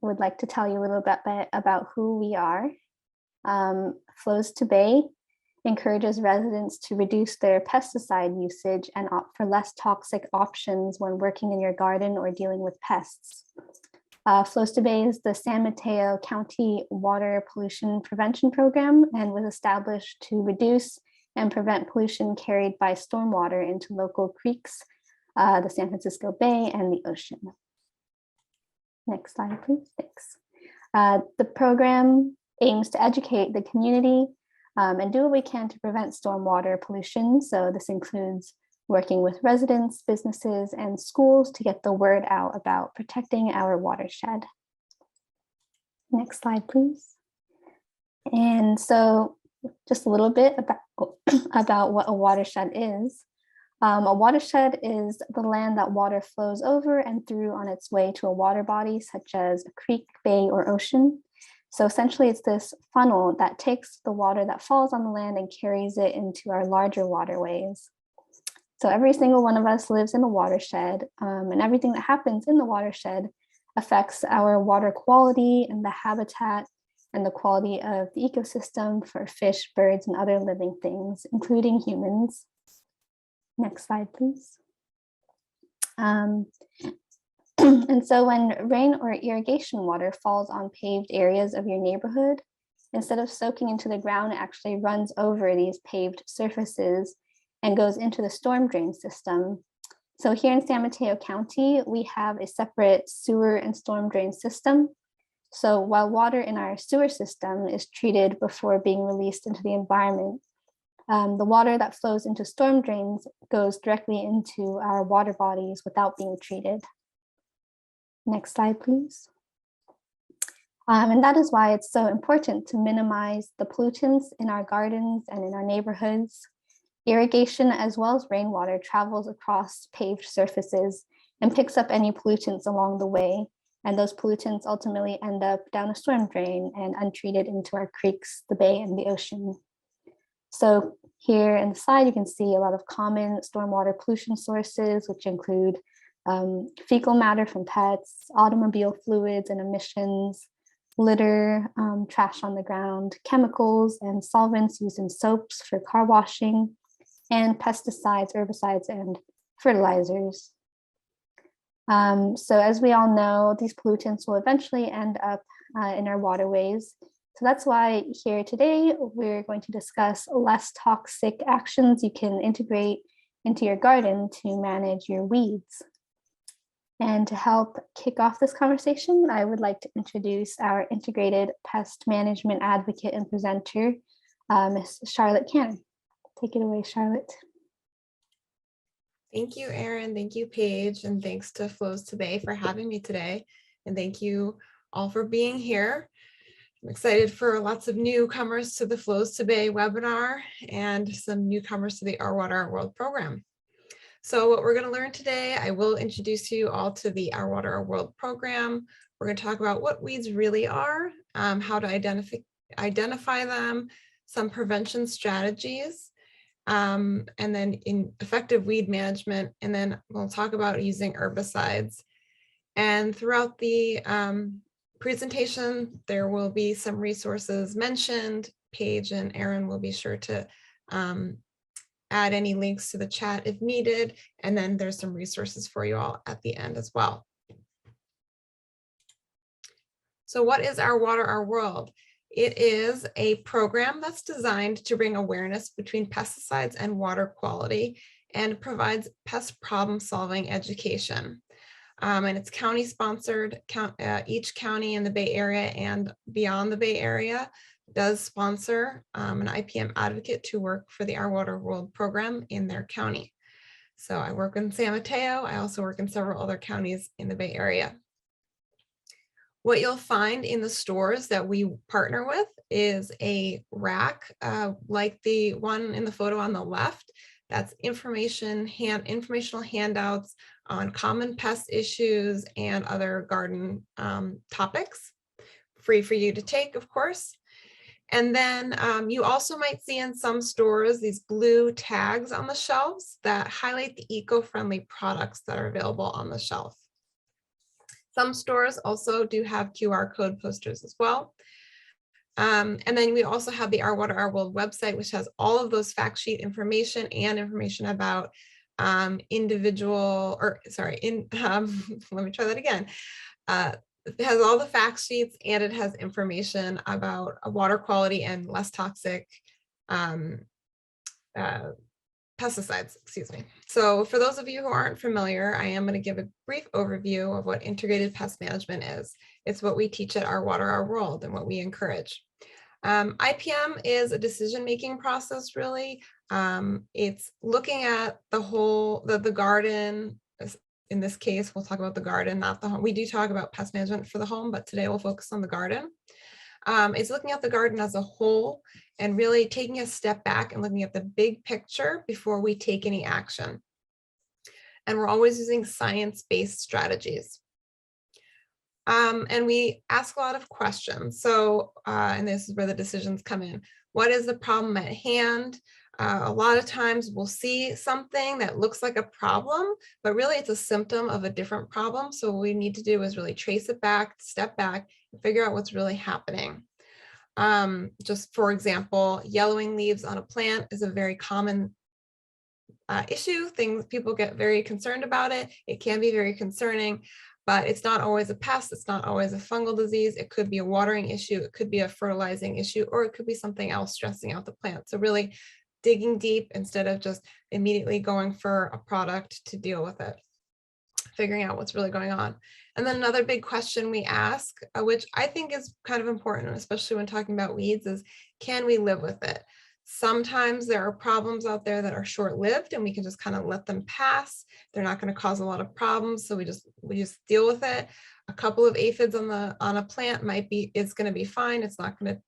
would like to tell you a little bit about who we are. Flows to Bay encourages residents to reduce their pesticide usage and opt for less toxic options when working in your garden or dealing with pests. Flows to Bay is the San Mateo County Water Pollution Prevention Program and was established to reduce and prevent pollution carried by stormwater into local creeks, the San Francisco Bay, and the ocean. Next slide, please. Thanks. The program aims to educate the community and do what we can to prevent stormwater pollution. So this includes working with residents, businesses, and schools to get the word out about protecting our watershed. Next slide, please. And so just a little bit about what a watershed is. A watershed is the land that water flows over and through on its way to a water body, such as a creek, bay, or ocean. So essentially, it's this funnel that takes the water that falls on the land and carries it into our larger waterways. So every single one of us lives in a watershed, and everything that happens in the watershed affects our water quality and the habitat and the quality of the ecosystem for fish, birds, and other living things, including humans. Next slide, please. And so when rain or irrigation water falls on paved areas of your neighborhood, instead of soaking into the ground, it actually runs over these paved surfaces and goes into the storm drain system. So here in San Mateo County, we have a separate sewer and storm drain system. So while water in our sewer system is treated before being released into the environment, the water that flows into storm drains goes directly into our water bodies without being treated. Next slide, please. And that is why it's so important to minimize the pollutants in our gardens and in our neighborhoods. Irrigation as well as rainwater travels across paved surfaces and picks up any pollutants along the way. And those pollutants ultimately end up down a storm drain and untreated into our creeks, the bay, and the ocean. So here in the slide, you can see a lot of common stormwater pollution sources, which include fecal matter from pets, automobile fluids and emissions, litter, trash on the ground, chemicals and solvents used in soaps for car washing, and pesticides, herbicides, and fertilizers. So as we all know, these pollutants will eventually end up in our waterways. So that's why here today, we're going to discuss less toxic actions you can integrate into your garden to manage your weeds. And to help kick off this conversation, I would like to introduce our integrated pest management advocate and presenter, Ms. Charlotte Cannon. Take it away, Charlotte. Thank you, Erin. Thank you, Paige. And thanks to Flows to Bay for having me today. And thank you all for being here. I'm excited for lots of newcomers to the Flows to Bay webinar and some newcomers to the Our Water, Our World program. So what we're going to learn today, I will introduce you all to the Our Water, Our World program. We're going to talk about what weeds really are, how to identify them, some prevention strategies, and then in effective weed management. And then we'll talk about using herbicides. And throughout the presentation, there will be some resources mentioned. Paige and Erin will be sure to add any links to the chat if needed. And then there's some resources for you all at the end as well. So what is Our Water, Our World? It is a program that's designed to bring awareness between pesticides and water quality and provides pest problem solving education. And it's county sponsored. Each county in the Bay Area and beyond the Bay Area does sponsor an IPM advocate to work for the Our Water World program in their county. So I work in San Mateo. I also work in several other counties in the Bay Area. What you'll find in the stores that we partner with is a rack like the one in the photo on the left. That's informational handouts on common pest issues and other garden topics, free for you to take, of course. And then you also might see in some stores these blue tags on the shelves that highlight the eco-friendly products that are available on the shelf. Some stores also do have QR code posters as well. And then we also have the Our Water, Our World website, which has all of those fact sheet information and information about individual, or sorry, let me try that again. It has all the fact sheets and it has information about water quality and less toxic pesticides, excuse me. So for those of you who aren't familiar, I am going to give a brief overview of what integrated pest management is. It's what we teach at Our Water, Our World and what we encourage. IPM is a decision-making process, really. It's looking at the whole, the garden. In this case, we'll talk about the garden, not the home. We do talk about pest management for the home, but today we'll focus on the garden. It's looking at the garden as a whole and really taking a step back and looking at the big picture before we take any action. And we're always using science-based strategies. And we ask a lot of questions. So, and this is where the decisions come in. What is the problem at hand? A lot of times we'll see something that looks like a problem, but really it's a symptom of a different problem. So what we need to do is really trace it back, step back, and figure out what's really happening. Just for example, yellowing leaves on a plant is a very common issue. People get very concerned about it. It can be very concerning, but it's not always a pest. It's not always a fungal disease. It could be a watering issue. It could be a fertilizing issue, or it could be something else stressing out the plant. So really digging deep instead of just immediately going for a product to deal with it, figuring out what's really going on. And then another big question we ask, which I think is kind of important, especially when talking about weeds, is can we live with it? Sometimes there are problems out there that are short-lived and we can just kind of let them pass. They're not going to cause a lot of problems, so we just deal with it. A couple of aphids on a plant is going to be fine. It's not going to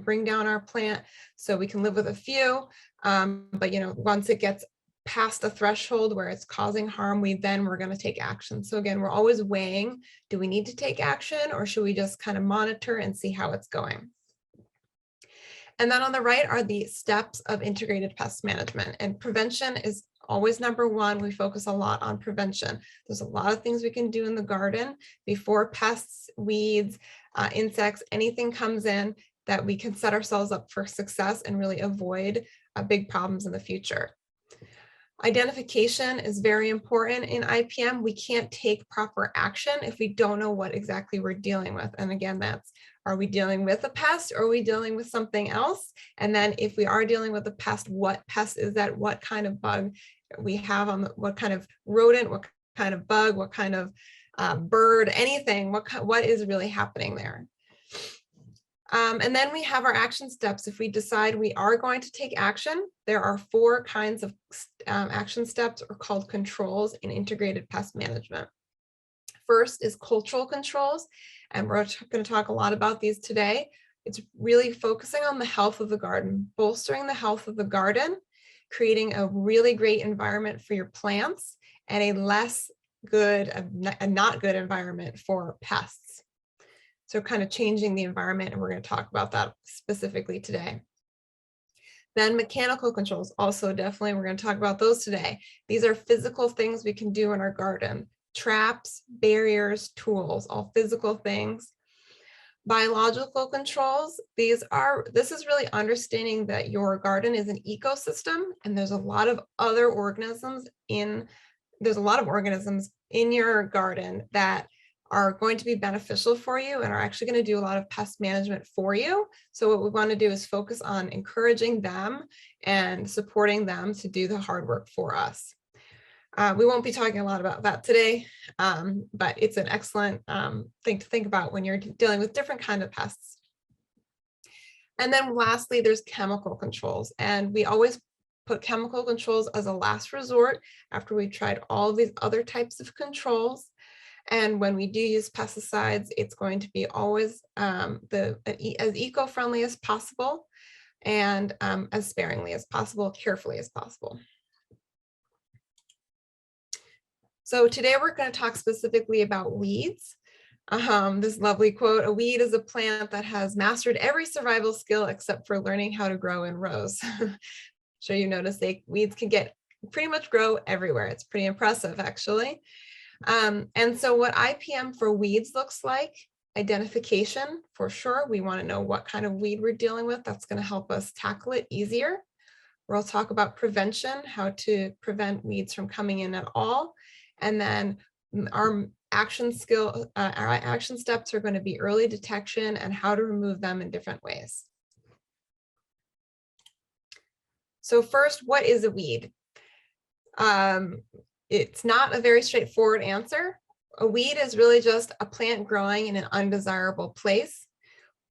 bring down our plant, so we can live with a few. But once it gets past the threshold where it's causing harm, we're going to take action. So again, we're always weighing, do we need to take action or should we just kind of monitor and see how it's going? And then on the right are the steps of integrated pest management, and prevention is always number one. We focus a lot on prevention. There's a lot of things we can do in the garden before pests, weeds, insects, anything comes in, that we can set ourselves up for success and really avoid big problems in the future. Identification is very important in IPM. We can't take proper action if we don't know what exactly we're dealing with. And again, are we dealing with a pest or are we dealing with something else? And then if we are dealing with a pest, what pest is that? What kind of bug we have what kind of rodent, what kind of bug, what kind of bird, anything, what is really happening there? And then we have our action steps. If we decide we are going to take action, there are 4 kinds of action steps, or called controls, in integrated pest management. First is cultural controls, and we're going to talk a lot about these today. It's really focusing on the health of the garden, bolstering the health of the garden, creating a really great environment for your plants, and a not good environment for pests. So kind of changing the environment, and we're going to talk about that specifically today. Then mechanical controls, also definitely, we're going to talk about those today. These are physical things we can do in our garden: traps, barriers, tools, all physical things. Biological controls, this is really understanding that your garden is an ecosystem, and there's a lot of other organisms in your garden that are going to be beneficial for you and are actually going to do a lot of pest management for you. So what we want to do is focus on encouraging them and supporting them to do the hard work for us. We won't be talking a lot about that today, but it's an excellent thing to think about when you're dealing with different kinds of pests. And then lastly, there's chemical controls, and we always put chemical controls as a last resort after we've tried all of these other types of controls. And when we do use pesticides, it's going to be always as eco-friendly as possible and as sparingly as possible, carefully as possible. So today we're going to talk specifically about weeds. This lovely quote: "A weed is a plant that has mastered every survival skill except for learning how to grow in rows." Sure, you notice weeds can pretty much grow everywhere. It's pretty impressive, actually. And so what IPM for weeds looks like, identification for sure. We want to know what kind of weed we're dealing with. That's going to help us tackle it easier. We'll talk about prevention, how to prevent weeds from coming in at all. And then our action steps are going to be early detection and how to remove them in different ways. So first, what is a weed? It's not a very straightforward answer. A weed is really just a plant growing in an undesirable place.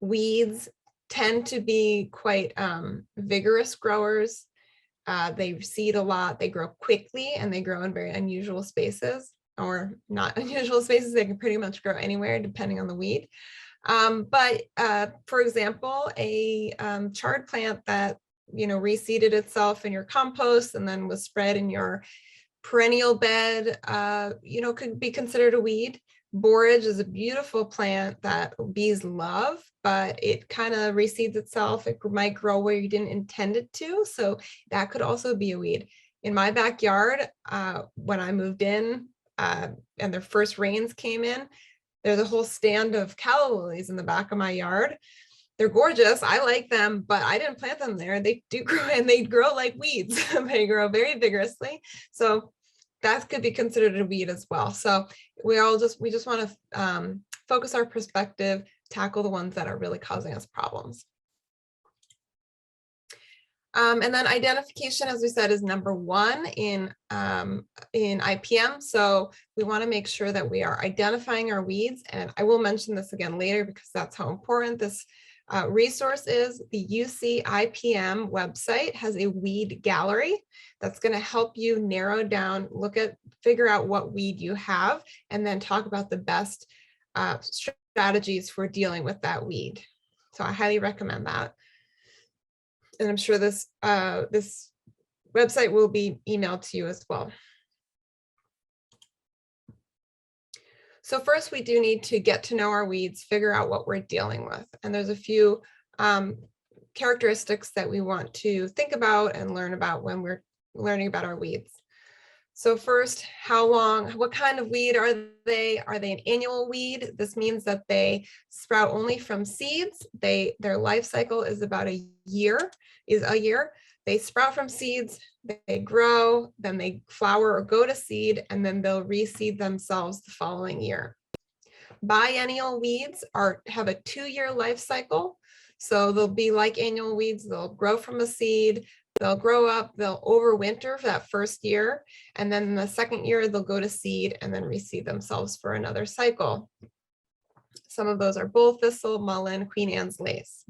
Weeds tend to be quite vigorous growers. They seed a lot, they grow quickly, and they grow in very unusual spaces, or not unusual spaces. They can pretty much grow anywhere depending on the weed. But for example, a chard plant that reseeded itself in your compost and then was spread in your perennial bed, could be considered a weed. Borage is a beautiful plant that bees love, but it kind of reseeds itself. It might grow where you didn't intend it to, so that could also be a weed. In my backyard, when I moved in and the first rains came in, there's a whole stand of calla lilies in the back of my yard. They're gorgeous. I like them, but I didn't plant them there. They do grow, and they grow like weeds. They grow very vigorously. So that could be considered a weed as well. So we just want to focus our perspective, tackle the ones that are really causing us problems. And then identification, as we said, is number one in IPM. So we want to make sure that we are identifying our weeds. And I will mention this again later because that's how important this resource is. The UC IPM website has a weed gallery that's going to help you narrow down, figure out what weed you have, and then talk about the best strategies for dealing with that weed. So I highly recommend that. And I'm sure this website will be emailed to you as well. So first, we do need to get to know our weeds, figure out what we're dealing with. And there's a few characteristics that we want to think about and learn about when we're learning about our weeds. So first, what kind of weed are they? Are they an annual weed? This means that they sprout only from seeds. Their life cycle is about a year. They sprout from seeds, they grow, then they flower or go to seed, and then they'll reseed themselves the following year. Biennial weeds have a 2-year life cycle. So they'll be like annual weeds. They'll grow from a seed, they'll grow up, they'll overwinter for that first year, and then the second year they'll go to seed and then reseed themselves for another cycle. Some of those are bull thistle, mullein, Queen Anne's lace.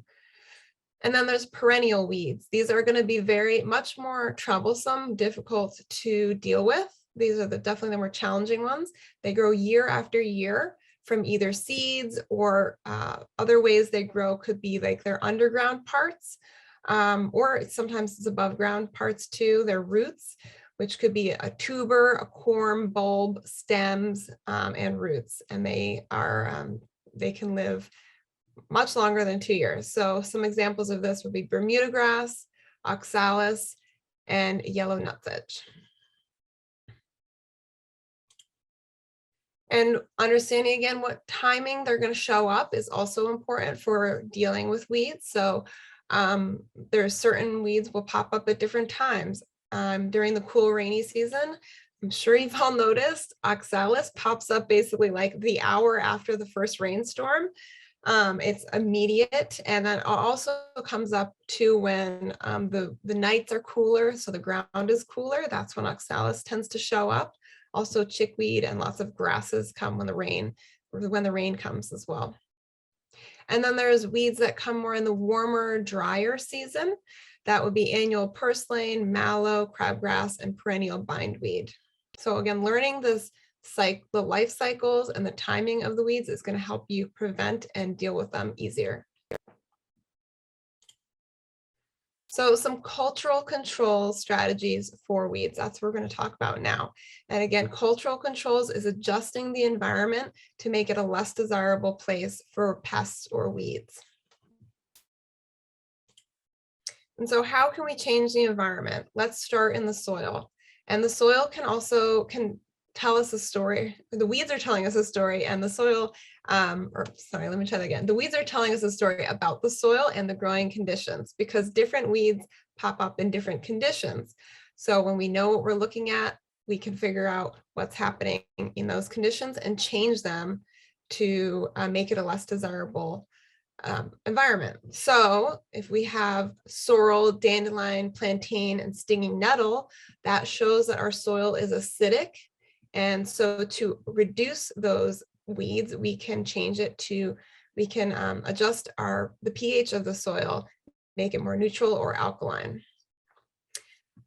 And then there's perennial weeds. These are going to be much more troublesome, difficult to deal with. These are definitely the more challenging ones. They grow year after year from either seeds or other ways they grow could be like their underground parts, or sometimes it's above ground parts too, their roots, which could be a tuber, a corm, bulb, stems, and roots. And they can live much longer than 2 years. So some examples of this would be Bermuda grass, oxalis, and yellow nutsedge. And understanding again what timing they're going to show up is also important for dealing with weeds. So there's certain weeds will pop up at different times. During the cool rainy season, I'm sure you've all noticed oxalis pops up basically like the hour after the first rainstorm. It's immediate, and then also comes up too when the nights are cooler, so the ground is cooler. That's when oxalis tends to show up. Also chickweed and lots of grasses come when the rain comes as well. And then there's weeds that come more in the warmer, drier season. That would be annual purslane, mallow, crabgrass, and perennial bindweed. So again, learning the life cycles and the timing of the weeds is going to help you prevent and deal with them easier. So some cultural control strategies for weeds, that's what we're going to talk about now. And again, cultural controls is adjusting the environment to make it a less desirable place for pests or weeds. And so how can we change the environment? Let's start in the soil. And the soil can tell us a story. The weeds are telling us a story, and the soil, or sorry, let me try that again. The weeds are telling us a story about the soil and the growing conditions, because different weeds pop up in different conditions. So when we know what we're looking at, we can figure out what's happening in those conditions and change them to make it a less desirable environment. So if we have sorrel, dandelion, plantain, and stinging nettle, that shows that our soil is acidic. And so to reduce those weeds, we can change it to, we can adjust the pH of the soil, make it more neutral or alkaline.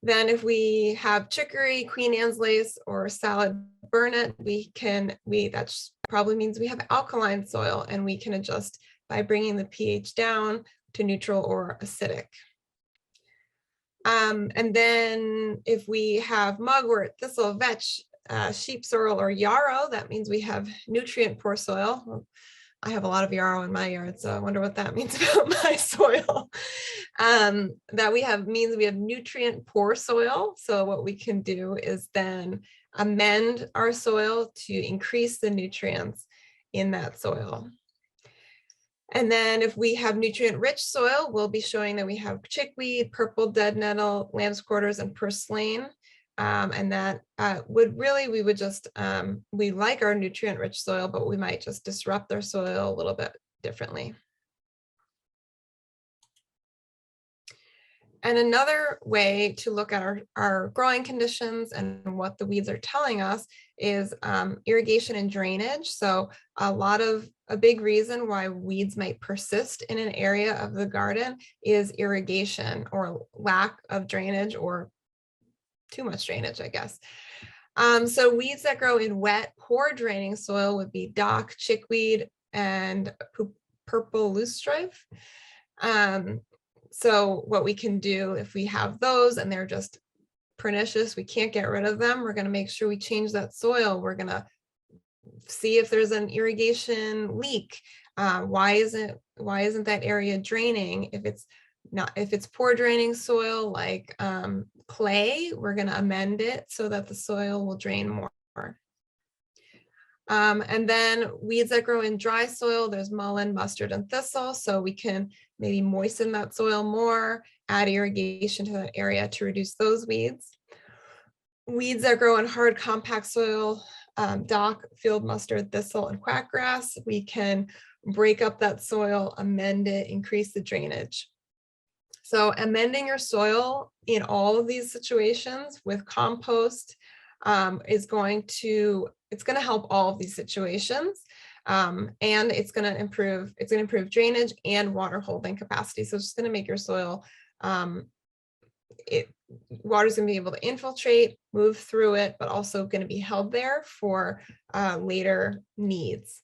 Then if we have chicory, Queen Anne's lace, or salad burnet, that probably means we have alkaline soil, and we can adjust by bringing the pH down to neutral or acidic. And then if we have mugwort, thistle, vetch, sheep sorrel, or yarrow, that means we have nutrient poor soil. Well, I have a lot of yarrow in my yard, so I wonder what that means about my soil. Means we have nutrient poor soil. So what we can do is then amend our soil to increase the nutrients in that soil. And then if we have nutrient rich soil, we'll be showing that we have chickweed, purple dead nettle, lamb's quarters, and purslane. And that we like our nutrient rich soil, but we might just disrupt our soil a little bit differently. And another way to look at our growing conditions and what the weeds are telling us is irrigation and drainage. So a big reason why weeds might persist in an area of the garden is irrigation, or lack of drainage, or too much drainage, I guess. So weeds that grow in wet, poor draining soil would be dock, chickweed, and purple loosestrife. So what we can do if we have those and they're just pernicious, we can't get rid of them, we're going to make sure we change that soil. We're going to see if there's an irrigation leak. Why isn't that area draining? If it's poor draining soil like clay, we're going to amend it so that the soil will drain more. And then weeds that grow in dry soil, there's mullein, mustard, and thistle. So we can maybe moisten that soil more, add irrigation to that area to reduce those weeds. Weeds that grow in hard, compact soil, dock, field mustard, thistle, and quackgrass, we can break up that soil, amend it, increase the drainage. So amending your soil in all of these situations with compost is going to help all of these situations, and it's going to improve drainage and water holding capacity. So it's just going to make your soil, water's going to be able to infiltrate, move through it, but also going to be held there for later needs.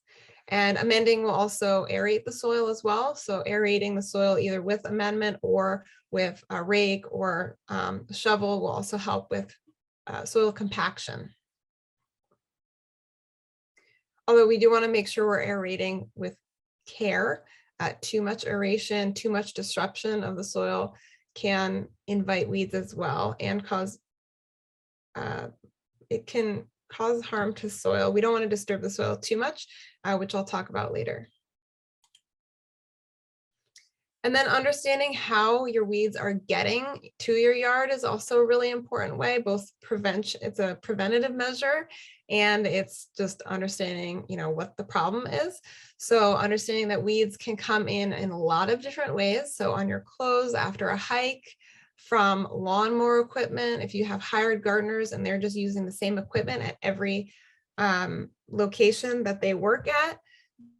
And amending will also aerate the soil as well. So aerating the soil either with amendment or with a rake or a shovel will also help with soil compaction. Although we do want to make sure we're aerating with care. Too much aeration, too much disruption of the soil can invite weeds as well and it can cause harm to soil. We don't want to disturb the soil too much, which I'll talk about later. And then understanding how your weeds are getting to your yard is also a really important way. It's a preventative measure, and it's just understanding, what the problem is. So understanding that weeds can come in a lot of different ways. So on your clothes after a hike, from lawnmower equipment, if you have hired gardeners and they're just using the same equipment at every location that they work at,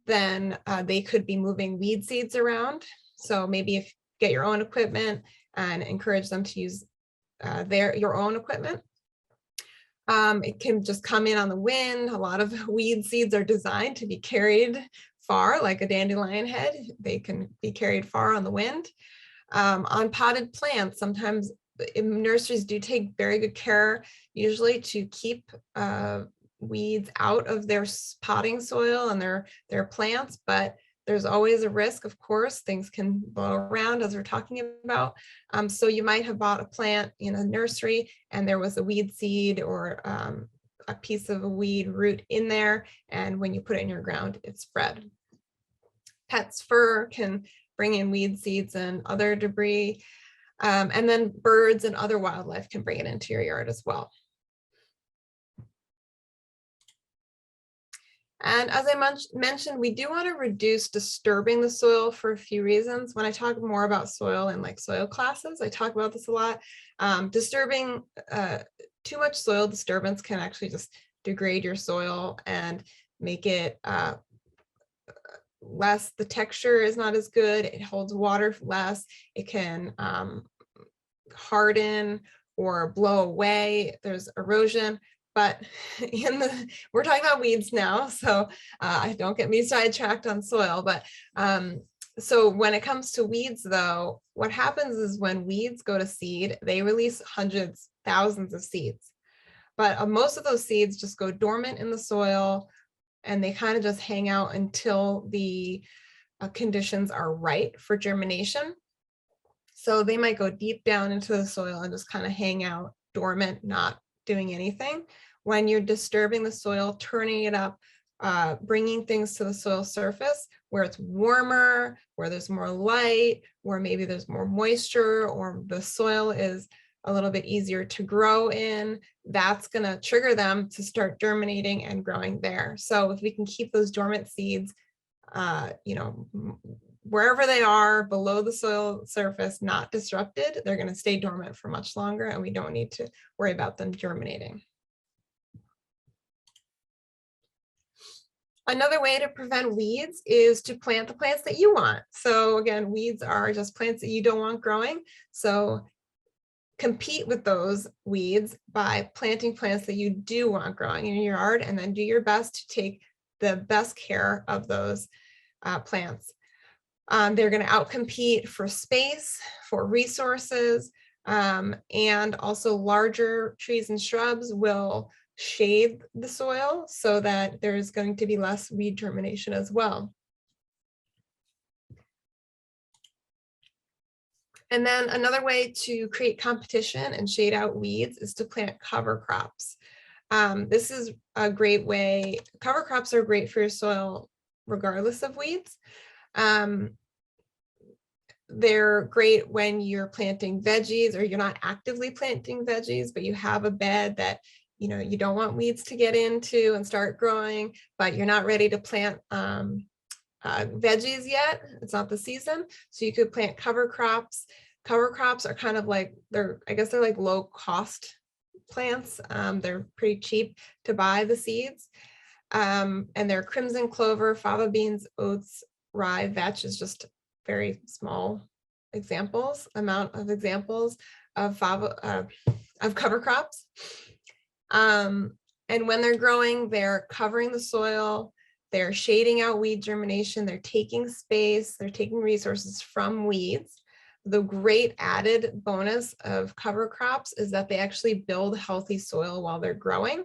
then they could be moving weed seeds around. So maybe if you get your own equipment and encourage them to use your own equipment. It can just come in on the wind. A lot of weed seeds are designed to be carried far, like a dandelion head. They can be carried far on the wind. On potted plants, sometimes nurseries do take very good care, usually to keep weeds out of their potting soil and their plants, but there's always a risk, of course. Things can blow around, as we're talking about. So you might have bought a plant in a nursery and there was a weed seed or a piece of a weed root in there, and when you put it in your ground, it's spread. Pet's fur can bring in weed seeds and other debris, and then birds and other wildlife can bring it into your yard as well. And as I mentioned, we do want to reduce disturbing the soil for a few reasons. When I talk more about soil in like soil classes, I talk about this a lot. Disturbing too much soil disturbance can actually just degrade your soil and make it less, the texture is not as good, it holds water less, it can harden or blow away, there's erosion. But we're talking about weeds now, so don't get me sidetracked on soil. But so when it comes to weeds, though, what happens is when weeds go to seed, they release hundreds, thousands of seeds. But most of those seeds just go dormant in the soil, and they kind of just hang out until the conditions are right for germination. So they might go deep down into the soil and just kind of hang out dormant, not doing anything. When you're disturbing the soil, turning it up, bringing things to the soil surface where it's warmer, where there's more light, where maybe there's more moisture, or the soil is a little bit easier to grow in, that's going to trigger them to start germinating and growing there. So if we can keep those dormant seeds, wherever they are below the soil surface, not disrupted, they're going to stay dormant for much longer, and we don't need to worry about them germinating. Another way to prevent weeds is to plant the plants that you want. So again, weeds are just plants that you don't want growing. So compete with those weeds by planting plants that you do want growing in your yard, and then do your best to take the best care of those plants. They're going to outcompete for space, for resources, and also larger trees and shrubs will shade the soil so that there's going to be less weed germination as well. And then another way to create competition and shade out weeds is to plant cover crops. This is a great way. Cover crops are great for your soil regardless of weeds. They're great when you're planting veggies, or you're not actively planting veggies, but you have a bed that you don't want weeds to get into and start growing, but you're not ready to plant veggies yet. It's not the season. So you could plant cover crops. Cover crops are kind of like, I guess they're like low cost plants. They're pretty cheap to buy the seeds. And they're crimson clover, fava beans, oats, rye, vetch is just very small amount of examples of cover crops. And when they're growing, they're covering the soil, they're shading out weed germination, they're taking space, they're taking resources from weeds. The great added bonus of cover crops is that they actually build healthy soil while they're growing.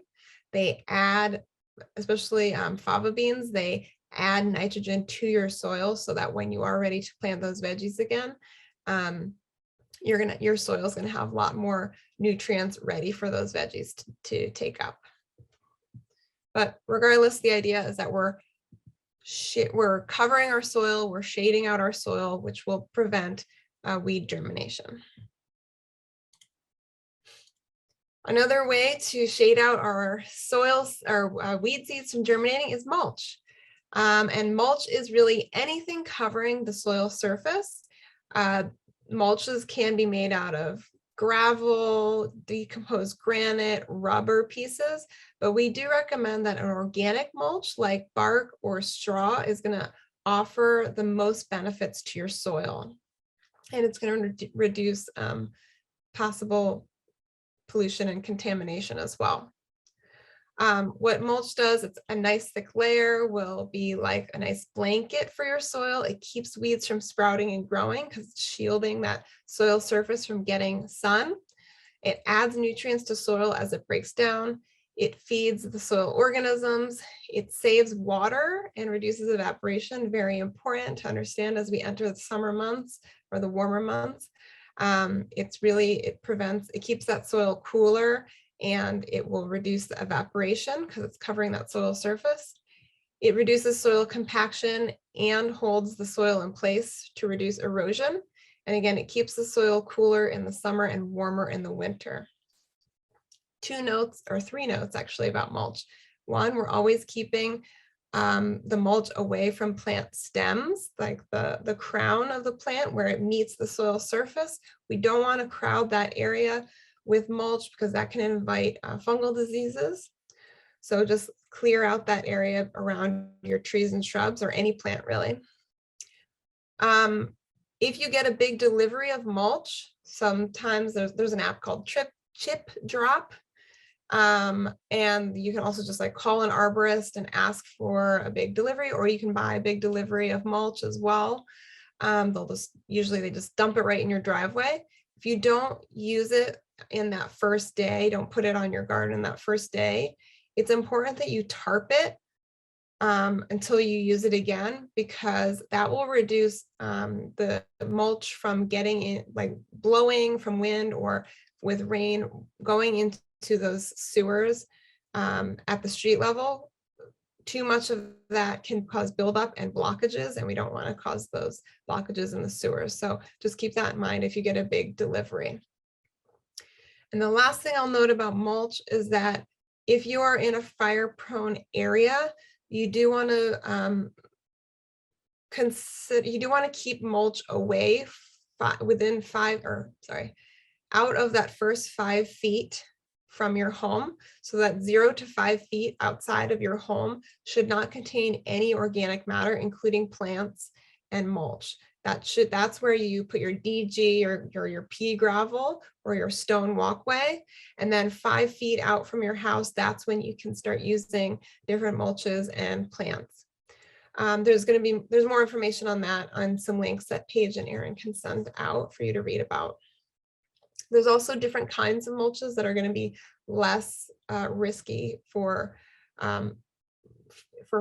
They add, especially fava beans, they add nitrogen to your soil so that when you are ready to plant those veggies again, your soil is going to have a lot more nutrients ready for those veggies to take up. But regardless, the idea is that we're covering our soil, we're shading out our soil, which will prevent weed germination. Another way to shade out our soils, our weed seeds from germinating, is mulch. And mulch is really anything covering the soil surface. Mulches can be made out of gravel, decomposed granite, rubber pieces, but we do recommend that an organic mulch like bark or straw is going to offer the most benefits to your soil. And it's going to reduce possible pollution and contamination as well. What mulch does, it's a nice thick layer, will be like a nice blanket for your soil. It keeps weeds from sprouting and growing because it's shielding that soil surface from getting sun. It adds nutrients to soil as it breaks down. It feeds the soil organisms. It saves water and reduces evaporation. Very important to understand as we enter the summer months or the warmer months. It keeps that soil cooler. and it will reduce the evaporation because it's covering that soil surface. It reduces soil compaction and holds the soil in place to reduce erosion. And again, it keeps the soil cooler in the summer and warmer in the winter. 2 notes, or 3 notes actually, about mulch. One, we're always keeping the mulch away from plant stems, like the crown of the plant where it meets the soil surface. We don't want to crowd that area with mulch because that can invite fungal diseases. So just clear out that area around your trees and shrubs, or any plant really. If you get a big delivery of mulch, sometimes there's an app called Chip Drop. And you can also just like call an arborist and ask for a big delivery, or you can buy a big delivery of mulch as well. Usually they just dump it right in your driveway. If you don't use it in that first day, don't put it on your garden that first day, it's important that you tarp it until you use it again, because that will reduce the mulch from getting in, like blowing from wind or with rain going into those sewers at the street level. Too much of that can cause buildup and blockages, and we don't want to cause those blockages in the sewers. So just keep that in mind if you get a big delivery. And the last thing I'll note about mulch is that if you are in a fire-prone area, you do want to keep mulch away out of that first 5 feet from your home. So that 0 to 5 feet outside of your home should not contain any organic matter, including plants and mulch. That's where you put your DG or your pea gravel or your stone walkway. And then 5 feet out from your house, that's when you can start using different mulches and plants. There's more information on that on some links that Paige and Aaron can send out for you to read about. There's also different kinds of mulches that are going to be less risky for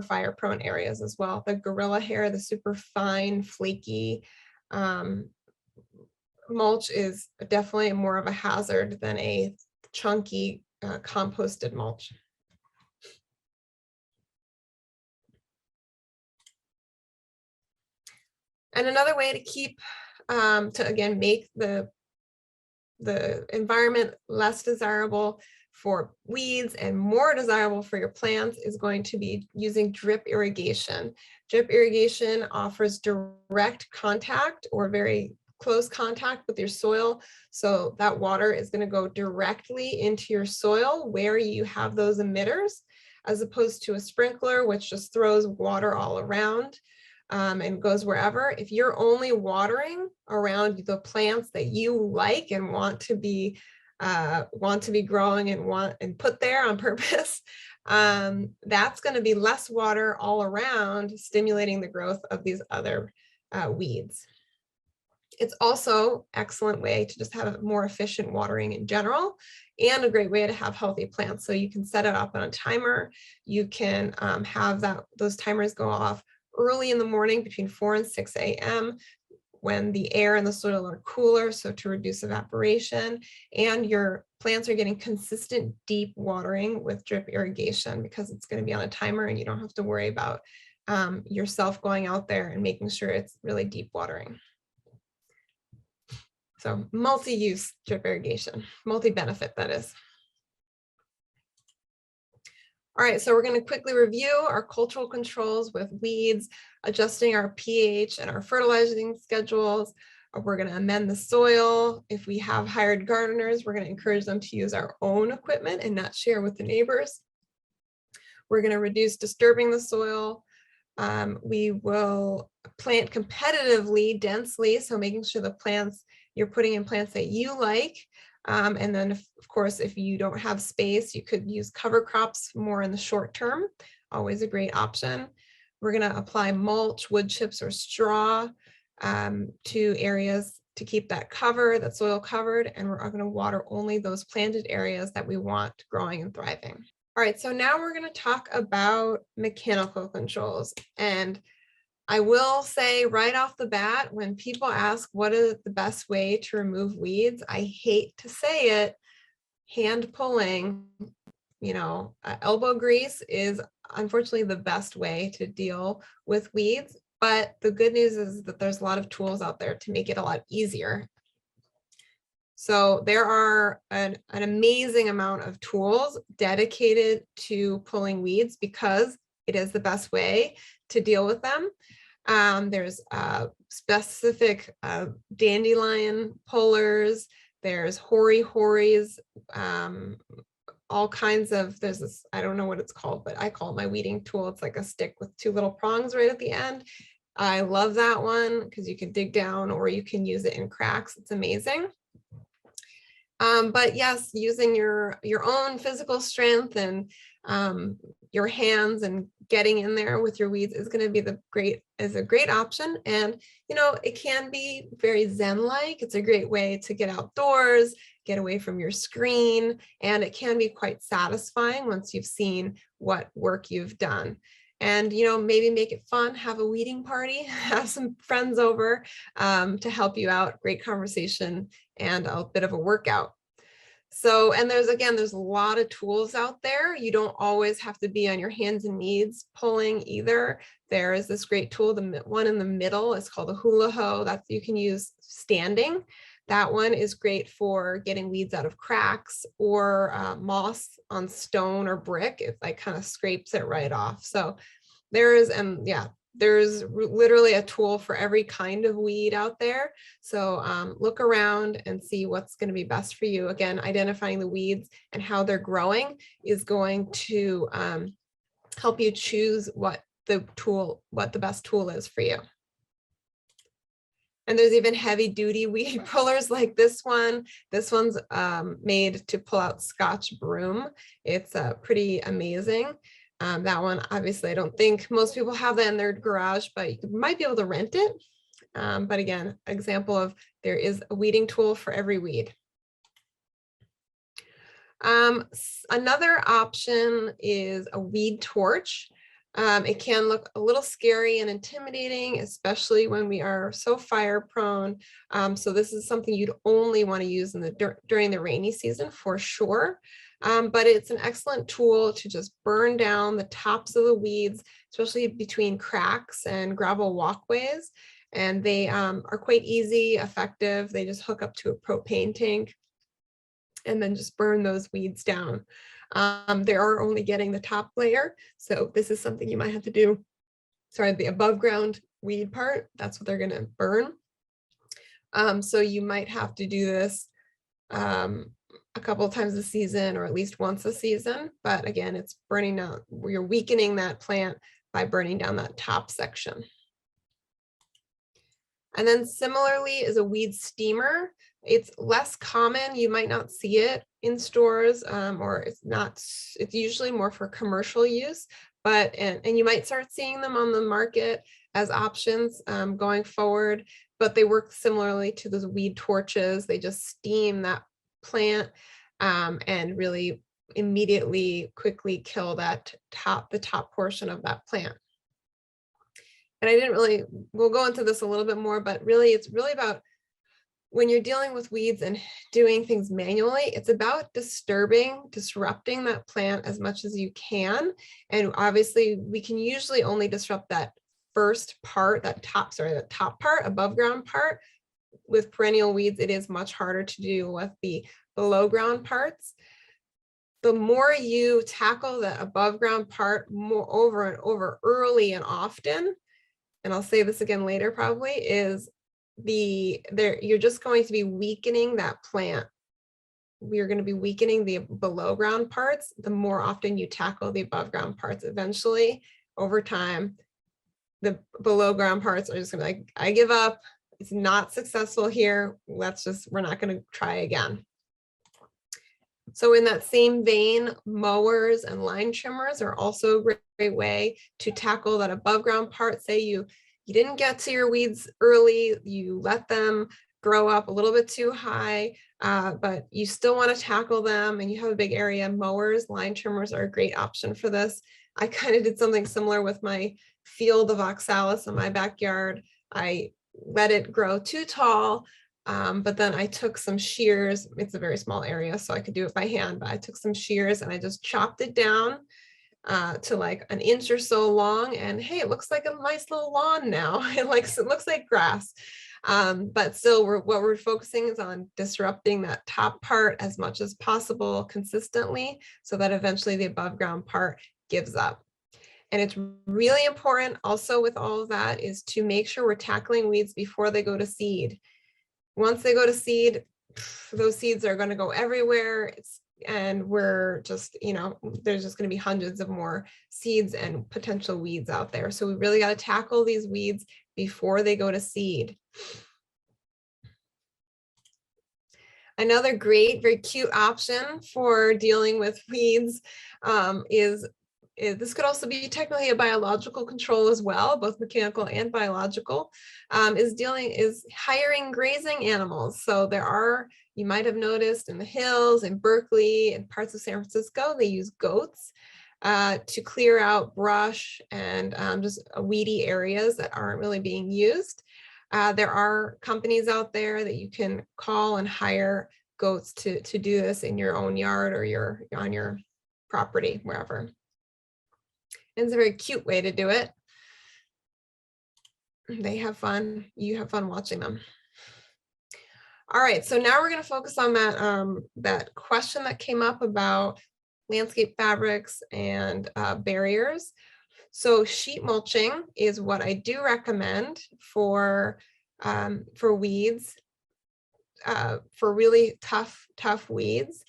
fire-prone areas as well. The gorilla hair, the super fine, flaky mulch is definitely more of a hazard than a chunky composted mulch. And another way to keep, again, make the environment less desirable for weeds and more desirable for your plants is going to be using drip irrigation. Drip irrigation offers direct contact or very close contact with your soil. So that water is going to go directly into your soil where you have those emitters, as opposed to a sprinkler, which just throws water all around and goes wherever. If you're only watering around the plants that you like and want to be growing and put there on purpose, that's going to be less water all around, stimulating the growth of these other weeds. It's also an excellent way to just have more efficient watering in general, and a great way to have healthy plants. So you can set it up on a timer. You can have those timers go off early in the morning between 4 and 6 a.m. when the air and the soil are cooler, so to reduce evaporation, and your plants are getting consistent deep watering with drip irrigation, because it's going to be on a timer and you don't have to worry about yourself going out there and making sure it's really deep watering. So multi-use drip irrigation, multi-benefit that is. All right, so we're going to quickly review our cultural controls with weeds, adjusting our pH and our fertilizing schedules. We're going to amend the soil. If we have hired gardeners, we're going to encourage them to use our own equipment and not share with the neighbors. We're going to reduce disturbing the soil. We will plant competitively, densely, so making sure the plants, you're putting in plants that you like. And then, of course, if you don't have space, you could use cover crops more in the short term. Always a great option. We're going to apply mulch, wood chips, or straw to areas to keep that soil covered. And we're going to water only those planted areas that we want growing and thriving. All right, so now we're going to talk about mechanical controls. And I will say right off the bat, when people ask what is the best way to remove weeds, I hate to say it, hand pulling, elbow grease is unfortunately the best way to deal with weeds. But the good news is that there's a lot of tools out there to make it a lot easier. So there are an amazing amount of tools dedicated to pulling weeds because it is the best way to deal with them. There's specific dandelion pullers, there's hories, all kinds of, there's this, I don't know what it's called, but I call it my weeding tool. It's like a stick with two little prongs right at the end. I love that one because you can dig down or you can use it in cracks. It's amazing. But yes, using your own physical strength and your hands and getting in there with your weeds is going to be a great option. And it can be very Zen-like. It's a great way to get outdoors, get away from your screen, and it can be quite satisfying once you've seen what work you've done. And maybe make it fun, have a weeding party, have some friends over to help you out. Great conversation and a bit of a workout. So, and there's a lot of tools out there. You don't always have to be on your hands and knees pulling either. There is this great tool, the one in the middle is called the Hula Hoe, that you can use standing. That one is great for getting weeds out of cracks or moss on stone or brick. It like kind of scrapes it right off. So there's literally a tool for every kind of weed out there. So look around and see what's going to be best for you. Again, identifying the weeds and how they're growing is going to help you choose what the best tool is for you. And there's even heavy duty weed pullers like this one. This one's made to pull out Scotch broom. It's pretty amazing. That one, obviously, I don't think most people have that in their garage, but you might be able to rent it. But again, example of there is a weeding tool for every weed. Another option is a weed torch. It can look a little scary and intimidating, especially when we are so fire prone. So this is something you'd only want to use during the rainy season for sure. But it's an excellent tool to just burn down the tops of the weeds, especially between cracks and gravel walkways. And they are quite easy, effective. They just hook up to a propane tank and then just burn those weeds down. They are only getting the top layer. So this is something you might have to do. Sorry, the above ground weed part, that's what they're going to burn. So you might have to do this a couple of times a season or at least once a season. But again, it's burning out, you're weakening that plant by burning down that top section. And then similarly is a weed steamer. It's less common. You might not see it in stores or it's usually more for commercial use, but, and you might start seeing them on the market as options going forward, but they work similarly to those weed torches. They just steam that plant and really immediately quickly kill the top portion of that plant. And we'll go into this a little bit more, but really it's really about when you're dealing with weeds and doing things manually, it's about disrupting that plant as much as you can. And obviously we can usually only disrupt that first part, the top part, above ground part. With perennial weeds, it is much harder to do with the below ground parts. The more you tackle the above ground part more over and over early and often, and I'll say this again later probably, is you're just going to be weakening that plant. We're going to be weakening the below ground parts the more often you tackle the above ground parts. Eventually, over time, the below ground parts are just going to be like, I give up. It's not successful here. We're not going to try again. So in that same vein, mowers and line trimmers are also a great way to tackle that above ground part. Say you didn't get to your weeds early, you let them grow up a little bit too high, but you still want to tackle them and you have a big area. Mowers, line trimmers are a great option for this. I kind of did something similar with my field of oxalis in my backyard. I let it grow too tall. But then I took some shears. It's a very small area, so I could do it by hand, but I took some shears and I just chopped it down to like an inch or so long. And hey, it looks like a nice little lawn now. It looks like grass. But still, what we're focusing is on disrupting that top part as much as possible consistently so that eventually the above ground part gives up. And it's really important also with all of that is to make sure we're tackling weeds before they go to seed. Once they go to seed, those seeds are going to go everywhere. And we're just, there's just going to be hundreds of more seeds and potential weeds out there. So we really got to tackle these weeds before they go to seed. Another great, very cute option for dealing with weeds is this could also be technically a biological control as well, both mechanical and biological, is hiring grazing animals. So you might have noticed in the hills, in Berkeley, and parts of San Francisco, they use goats to clear out brush and just weedy areas that aren't really being used. There are companies out there that you can call and hire goats to do this in your own yard or on your property, wherever. And it's a very cute way to do it. They have fun. You have fun watching them. All right, so now we're going to focus on that question that came up about landscape fabrics and barriers. So sheet mulching is what I do recommend for weeds, for really tough weeds.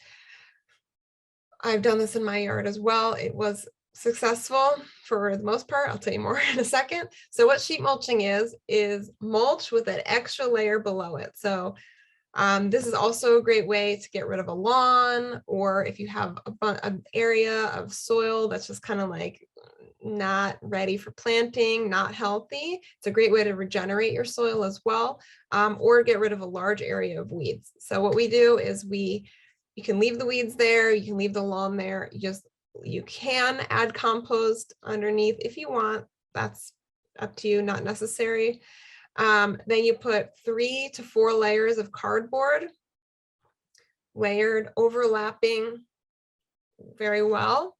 I've done this in my yard as well. It was successful for the most part. I'll tell you more in a second. So what sheet mulching is mulch with an extra layer below it. So this is also a great way to get rid of a lawn, or if you have an area of soil that's just kind of like not ready for planting, not healthy. It's a great way to regenerate your soil as well, or get rid of a large area of weeds. So what we do is you can leave the weeds there, you can leave the lawn there, you can add compost underneath if you want. That's up to you, not necessary. Then you put 3 to 4 layers of cardboard, layered, overlapping very well.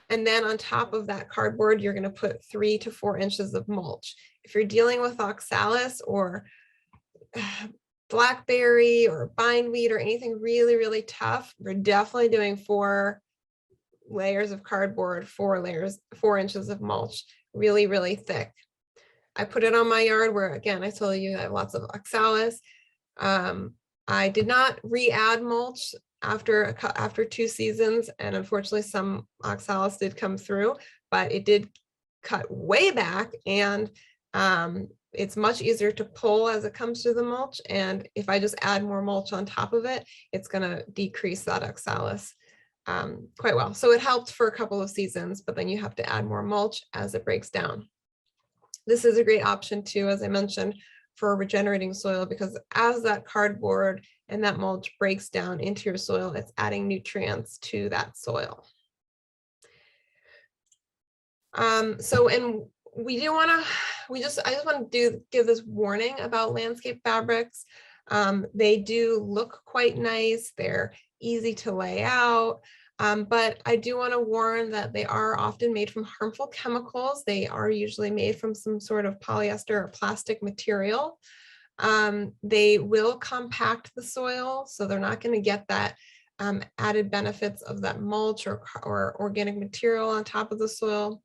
And then on top of that cardboard, you're going to put 3 to 4 inches of mulch. If you're dealing with oxalis or blackberry or bindweed or anything really, really tough, we're definitely doing 4 layers of cardboard, 4 inches of mulch, really, really thick. I put it on my yard where, again, I told you I have lots of oxalis. I did not re-add mulch after 2 seasons, and unfortunately some oxalis did come through, but it did cut way back, and it's much easier to pull as it comes through the mulch. And if I just add more mulch on top of it, it's going to decrease that oxalis quite well. So it helped for a couple of seasons, but then you have to add more mulch as it breaks down. This is a great option too, as I mentioned, for regenerating soil, because as that cardboard and that mulch breaks down into your soil, it's adding nutrients to that soil. And we do want to, I just want to give this warning about landscape fabrics. They do look quite nice. They're easy to lay out. But I do want to warn that they are often made from harmful chemicals. They are usually made from some sort of polyester or plastic material. They will compact the soil, so they're not going to get that added benefits of that mulch or organic material on top of the soil.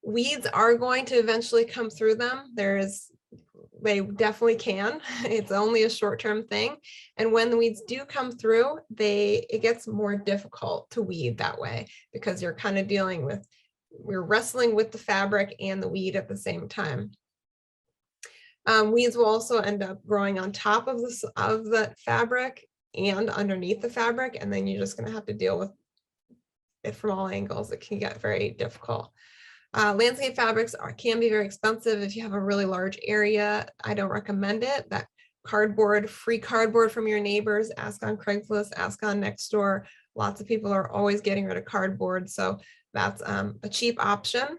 Weeds are going to eventually come through them. They definitely can. It's only a short-term thing. And when the weeds do come through, it gets more difficult to weed that way, because you're kind of we're wrestling with the fabric and the weed at the same time. Weeds will also end up growing on top of the fabric and underneath the fabric, and then you're just going to have to deal with it from all angles. It can get very difficult. Landscape fabrics can be very expensive if you have a really large area. I don't recommend it. That free cardboard from your neighbors, ask on Craigslist, ask on Nextdoor. Lots of people are always getting rid of cardboard, so that's a cheap option.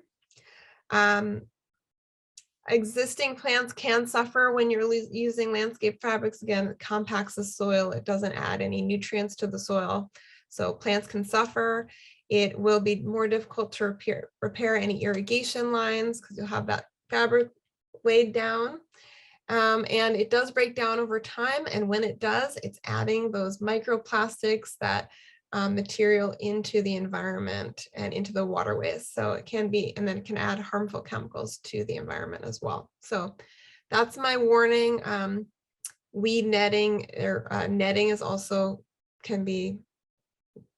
Existing plants can suffer when you're using landscape fabrics. Again, it compacts the soil. It doesn't add any nutrients to the soil. So plants can suffer. It will be more difficult to repair any irrigation lines because you'll have that fabric laid down. And it does break down over time. And when it does, it's adding those microplastics, that material into the environment and into the waterways. So it can be, and then it can add harmful chemicals to the environment as well. So that's my warning. Weed netting or netting is also can be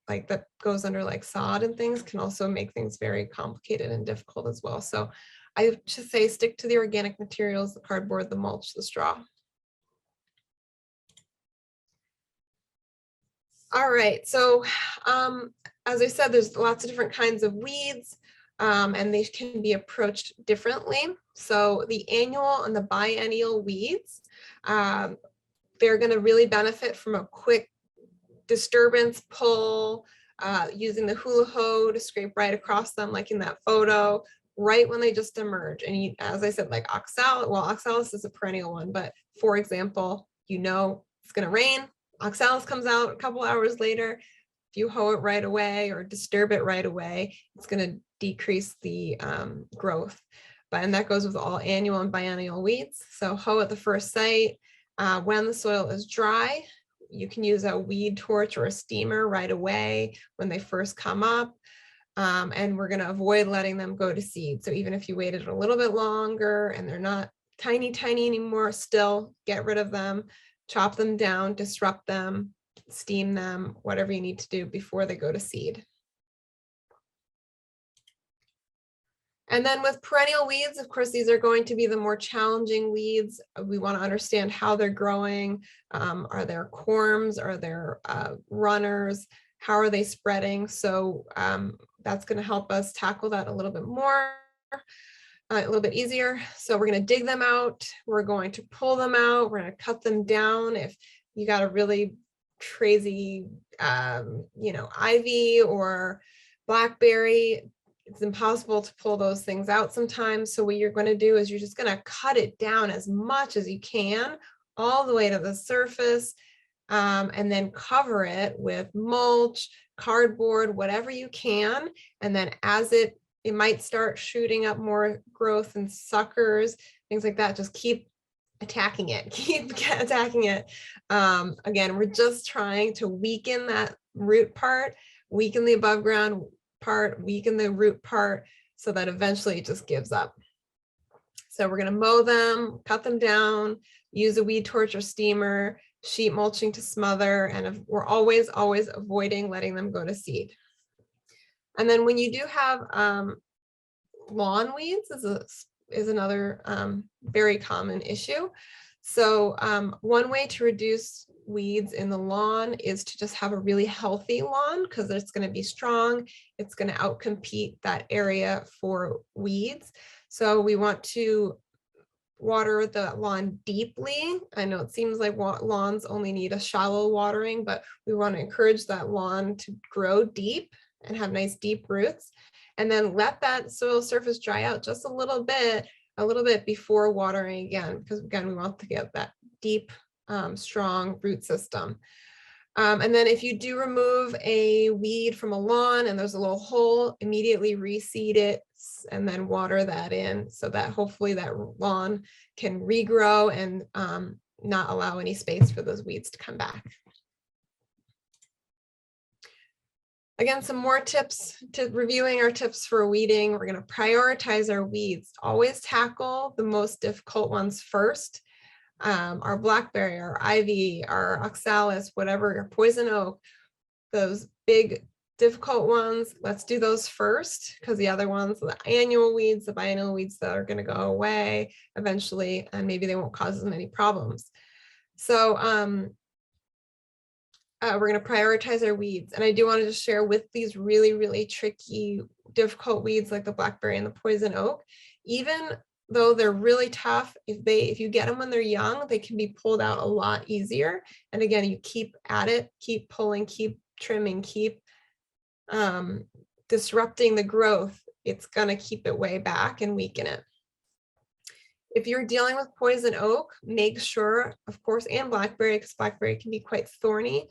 like that goes under like sod and things, can also make things very complicated and difficult as well. So I should say stick to the organic materials, the cardboard, the mulch, the straw. All right, so as I said, there's lots of different kinds of weeds, and they can be approached differently. So the annual and the biennial weeds, they're going to really benefit from a quick disturbance pull, using the Hula Hoe to scrape right across them, like in that photo, right when they just emerge. And as I said, like oxalis, well, oxalis is a perennial one, but for example, you know it's going to rain, oxalis comes out a couple hours later. If you hoe it right away or disturb it right away, it's going to decrease the growth. And that goes with all annual and biennial weeds. So hoe at the first site. When the soil is dry, you can use a weed torch or a steamer right away when they first come up. And we're going to avoid letting them go to seed. So even if you waited a little bit longer and they're not tiny anymore, still get rid of them, chop them down, disrupt them, steam them, whatever you need to do before they go to seed. And then with perennial weeds, of course, these are going to be the more challenging weeds. We want to understand how they're growing. Are there corms? Are there runners? How are they spreading? So that's going to help us tackle that a little bit more, a little bit easier. So we're going to dig them out. We're going to pull them out. We're going to cut them down. If you got a really crazy, ivy or blackberry, it's impossible to pull those things out sometimes. So what you're going to do is you're just going to cut it down as much as you can, all the way to the surface, and then cover it with mulch, cardboard, whatever you can. And then as it might start shooting up more growth and suckers, things like that, just keep attacking it, keep attacking it. Again, we're just trying to weaken that root part, weaken the above ground part, weaken the root part, so that eventually it just gives up. So we're going to mow them, cut them down, use a weed torch or steamer, sheet mulching to smother, and we're always avoiding letting them go to seed. And then when you do have lawn weeds is another very common issue. So one way to reduce weeds in the lawn is to just have a really healthy lawn, because it's going to be strong. It's going to outcompete that area for weeds. So we want to water the lawn deeply. I know it seems like lawns only need a shallow watering, but we want to encourage that lawn to grow deep and have nice deep roots. And then let that soil surface dry out just a little bit before watering again, because again, we want to get that deep, strong root system. And then if you do remove a weed from a lawn and there's a little hole, immediately reseed it and then water that in, so that hopefully that lawn can regrow and not allow any space for those weeds to come back. Again, some more tips to reviewing our tips for weeding. We're going to prioritize our weeds. Always tackle the most difficult ones first. Our blackberry, our ivy, our oxalis, whatever, your poison oak, those big difficult ones, let's do those first, because the other ones, the annual weeds, the biennial weeds, that are going to go away eventually, and maybe they won't cause as many problems. So we're going to prioritize our weeds. And I do want to just share, with these really tricky, difficult weeds like the blackberry and the poison oak, even though they're really tough, if you get them when they're young, they can be pulled out a lot easier. And again, you keep at it, keep pulling, keep trimming, keep disrupting the growth, it's going to keep it way back and weaken it. If you're dealing with poison oak, make sure, of course, and blackberry, because blackberry can be quite thorny,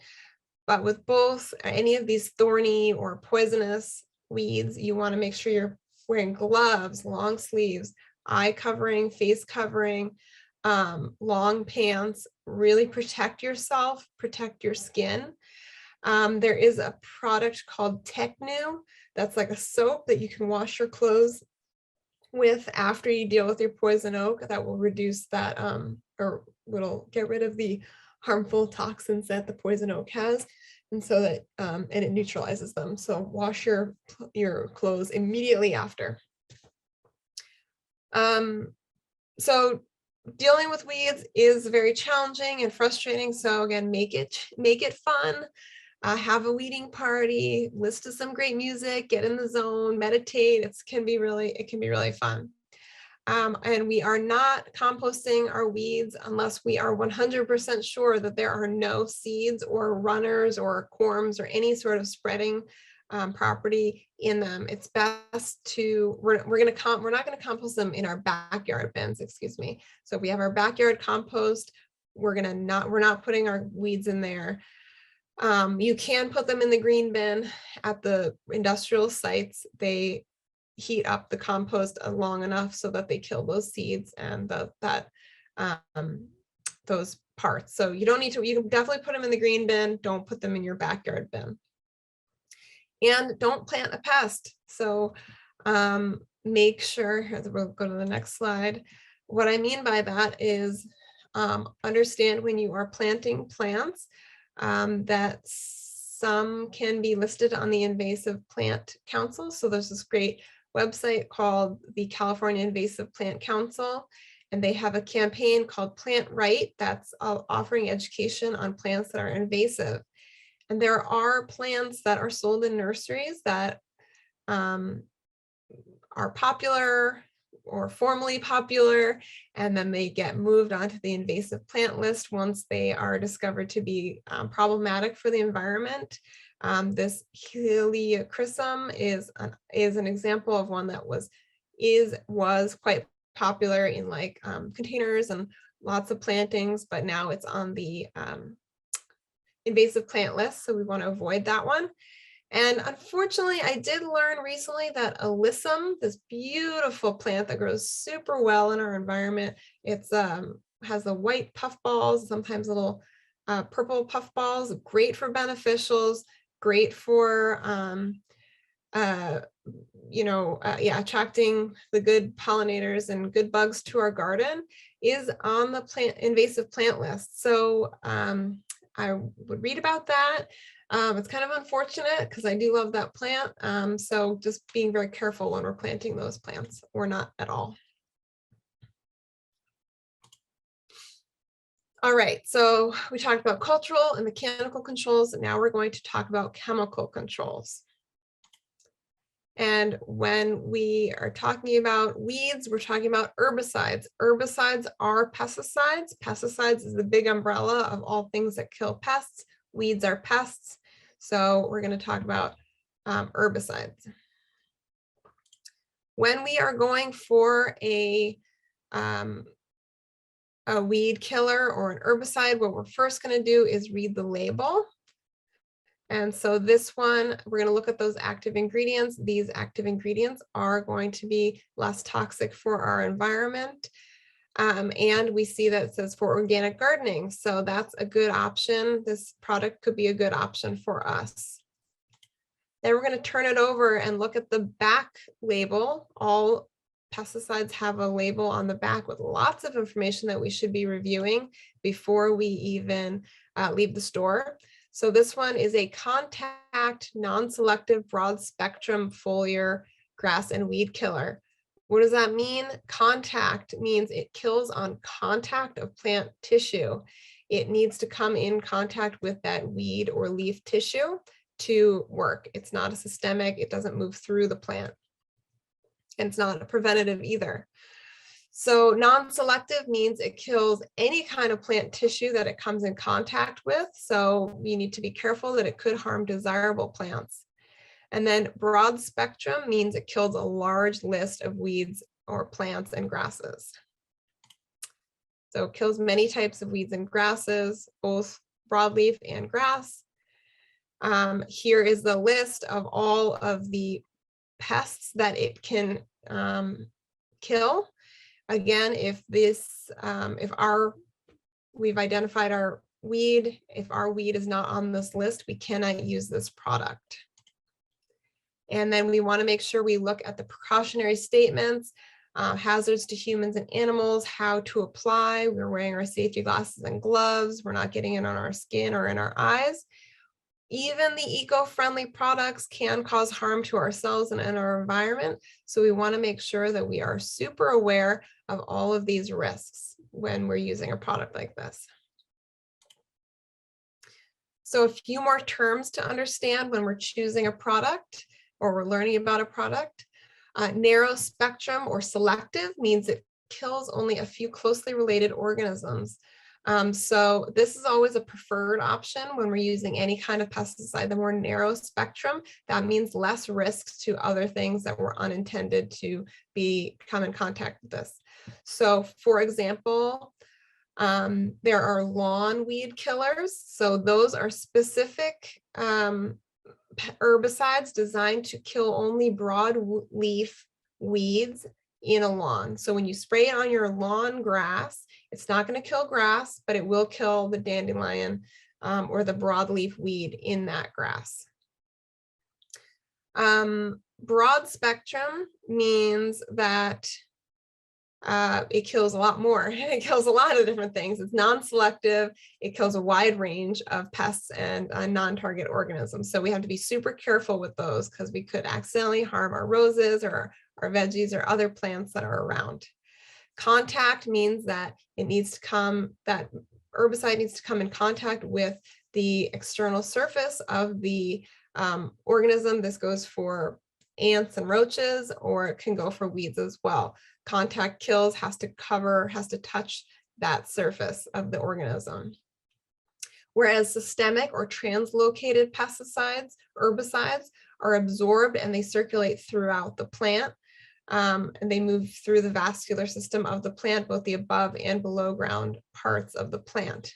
but with both any of these thorny or poisonous weeds, you want to make sure you're wearing gloves, long sleeves, eye covering, face covering, long pants. Really protect yourself, protect your skin. There is a product called Technu that's like a soap that you can wash your clothes with after you deal with your poison oak that will reduce that or will get rid of the harmful toxins that the poison oak has, and so that and it neutralizes them. So wash your clothes immediately after. So dealing with weeds is very challenging and frustrating. So again, make it fun. Have a weeding party, listen to some great music, get in the zone, meditate. It can be really fun. And we are not composting our weeds unless we are 100% sure that there are no seeds or runners or corms or any sort of spreading property in them. It's best to, we're not going to compost them in our backyard bins, excuse me. So if we have our backyard compost, we're not putting our weeds in there. You can put them in the green bin at the industrial sites. They heat up the compost long enough so that they kill those seeds and those parts. So you don't need to, you can definitely put them in the green bin. Don't put them in your backyard bin. And don't plant a pest. So make sure, we'll go to the next slide. What I mean by that is understand when you are planting plants that some can be listed on the Invasive Plant Council. So there's this great website called the California Invasive Plant Council, and they have a campaign called Plant Right that's offering education on plants that are invasive. And there are plants that are sold in nurseries that are popular or formerly popular, and then they get moved onto the invasive plant list once they are discovered to be problematic for the environment. This Heliochrysum is an example of one that was quite popular in like containers and lots of plantings, but now it's on the invasive plant list, so we want to avoid that one. And unfortunately, I did learn recently that alyssum, this beautiful plant that grows super well in our environment, it's has the white puffballs, sometimes little purple puffballs, great for beneficials, great for attracting the good pollinators and good bugs to our garden, is on the invasive plant list. So I would read about that. It's kind of unfortunate because I do love that plant. So just being very careful when we're planting those plants, or not at all. All right, so we talked about cultural and mechanical controls, and now we're going to talk about chemical controls. And when we are talking about weeds, we're talking about herbicides. Herbicides are pesticides. Pesticides is the big umbrella of all things that kill pests. Weeds are pests. So we're going to talk about herbicides. When we are going for a weed killer or an herbicide, what we're first going to do is read the label. And so this one, we're going to look at those active ingredients. These active ingredients are going to be less toxic for our environment. And we see that it says for organic gardening. So that's a good option. This product could be a good option for us. Then we're going to turn it over and look at the back label. All pesticides have a label on the back with lots of information that we should be reviewing before we even leave the store. So this one is a contact, non-selective, broad spectrum foliar grass and weed killer. What does that mean? Contact means it kills on contact of plant tissue. It needs to come in contact with that weed or leaf tissue to work. It's not a systemic, it doesn't move through the plant. And it's not a preventative either. So non-selective means it kills any kind of plant tissue that it comes in contact with. So you need to be careful that it could harm desirable plants. And then broad spectrum means it kills a large list of weeds or plants and grasses. So it kills many types of weeds and grasses, both broadleaf and grass. Here is the list of all of the pests that it can kill. Again, if we've identified our weed, if our weed is not on this list, we cannot use this product. And then we want to make sure we look at the precautionary statements, hazards to humans and animals, how to apply. We're wearing our safety glasses and gloves. We're not getting it on our skin or in our eyes. Even the eco-friendly products can cause harm to ourselves and in our environment. So we want to make sure that we are super aware of all of these risks when we're using a product like this. So a few more terms to understand when we're choosing a product or we're learning about a product. Narrow spectrum or selective means it kills only a few closely related organisms. So this is always a preferred option when we're using any kind of pesticide. The more narrow spectrum, that means less risks to other things that were unintended to come in contact with this. So for example, there are lawn weed killers. So those are specific herbicides designed to kill only broadleaf weeds in a lawn. So when you spray it on your lawn grass, it's not going to kill grass, but it will kill the dandelion or the broadleaf weed in that grass. Broad spectrum means that it kills a lot more. It kills a lot of different things. It's non-selective. It kills a wide range of pests and non-target organisms. So we have to be super careful with those because we could accidentally harm our roses or our veggies or other plants that are around. Contact means that that herbicide needs to come in contact with the external surface of the organism. This goes for ants and roaches, or it can go for weeds as well. Contact kills, has to touch that surface of the organism. Whereas systemic or translocated pesticides, herbicides, are absorbed and they circulate throughout the plant. And they move through the vascular system of the plant, both the above and below ground parts of the plant.